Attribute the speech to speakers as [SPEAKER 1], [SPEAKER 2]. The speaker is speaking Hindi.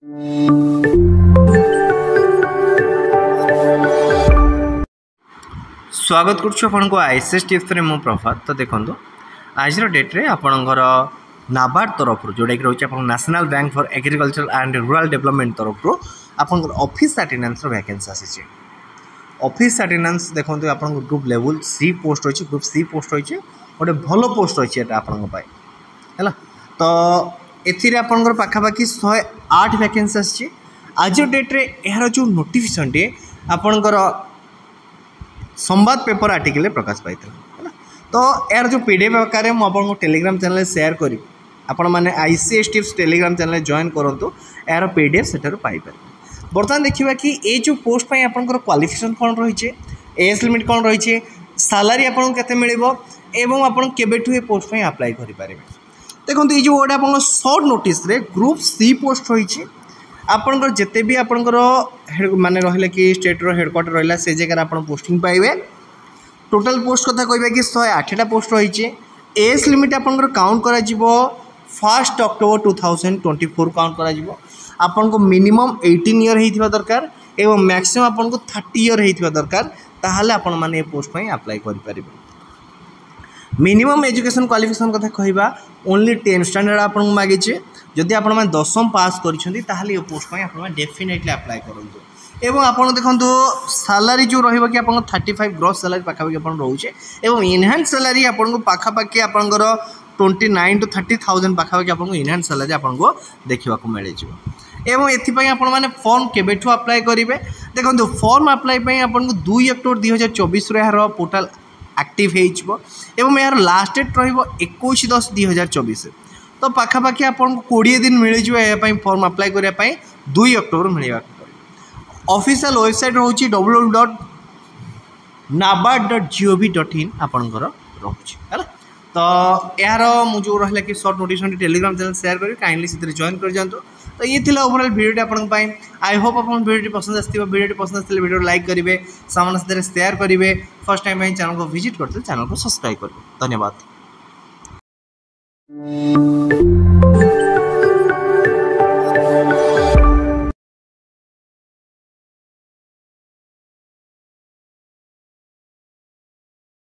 [SPEAKER 1] स्वागत करुँ आईसीएस टिप्स मु प्रभात। तो देखो आज डेट रे आपणकर नाबार्ड तरफ जोटा कि रोचे national bank for agriculture and rural development तरफ आप ऑफिस अटेंडेंस वैकेंसी आसी। ऑफिस अटेंडेंस देखो आप ग्रुप लेवल सी पोस्ट रही ग्रुप सी पोस्ट रही गोटे भल पोस्ट रही है। तो एथिरे आपणकर पाखापाखि 108 वैकेंसी आसी। आज डेट रे यार जो नोटिफिकेशन टे आपणकर संवाद पेपर आर्टिकल प्रकाश पाई है। तो यार जो पीडीएफ आकार मुझे टेलीग्राम चैनल शेयर करी आपण मैंने ICS tips Telegram channel join करूँ यार पीडीएफ से पाई। बर्तमान देखा कि ये जो पोस्ट पर आपंकर क्वालिफिकेशन कौन रही है, एज लिमिट कौन रही है, सैलरी आपको केते मिलिबो एवं आपन केबेठु ए पोस्ट पर अप्लाई करि पारिबे। देखो ये जो गोटे आप सर्ट नोटिस रे ग्रुप सी पोस्ट रही आपंकर जिते भी आपंकर माने रहिले कि स्टेट रो हेडक्वार्टर रहा से जगह आप पोस्टिंग पाइबे। टोटल पोस्ट कथा कहबा कि 108टा पोस्ट रही। एज लिमिट आपंकर काउंट करा जिवो 1 अक्टोबर 2024 काउंट करा जिवो। आपन को मिनिमम 18 ईयर होइथिबा दरकार एवं मैक्सिमम आपन को 30 ईयर होइथिबा दरकार, ताहाले आपन माने ए पोस्ट पई अप्लाई करि परिबे। मिनिमम एजुकेशन क्वालिफिकेशन कथा कहबा ओनली 10 स्टैंडर्ड आपन मागे छे। जदि आपन माने 10म पास करिसथि ताहाले ए पोस्ट पई आपन माने डेफिनेटली अप्लाई करंतु। एवं आपन देखंतु सैलरी जो रहइबो कि आपन 35 ग्रॉस सैलरी पाखापाखि आपन रहउछे एवं इनहैंस सैलरी आपन को पाखापाखि आपनकर 29 to 30,000 पाखापाखि आपन को इनहैंस सैलरी आपन को देखिबा को मिले जिवो। एवं एथिपाई आपण माने फॉर्म केबेठु अप्लाई करिवे। देखंतु फॉर्म अप्लाई पई आपण को 2 अक्टोबर 2024 रे यार पोर्टल एक्टिव हेइछबो एवं यार लास्ट डेट रहिबो 21/10/2024। तो पाखापाखि आपन को 20 दिन मिल जिवो ए पई फॉर्म अप्लाई करिया पई 2 अक्टोबर मिलिबा। ऑफिशियल वेबसाइट रहउची www.nabard.gov.in आपनकर रहउची हैला। तो यार मु जो रहला कि short notification Telegram channel share करी काइंडली से जॉइन कर जानतो। तो ये थिला ओवरऑल वीडियो आपन पाई। आई होप आपन वीडियो पसंद आस्थिबा। वीडियो पसंद आस्थिले वीडियो लाइक करिवे, सामान से शेयर करिवे, फर्स्ट टाइम में चैनल को विजिट करते चैनल को सब्सक्राइब करिवे। धन्यवाद।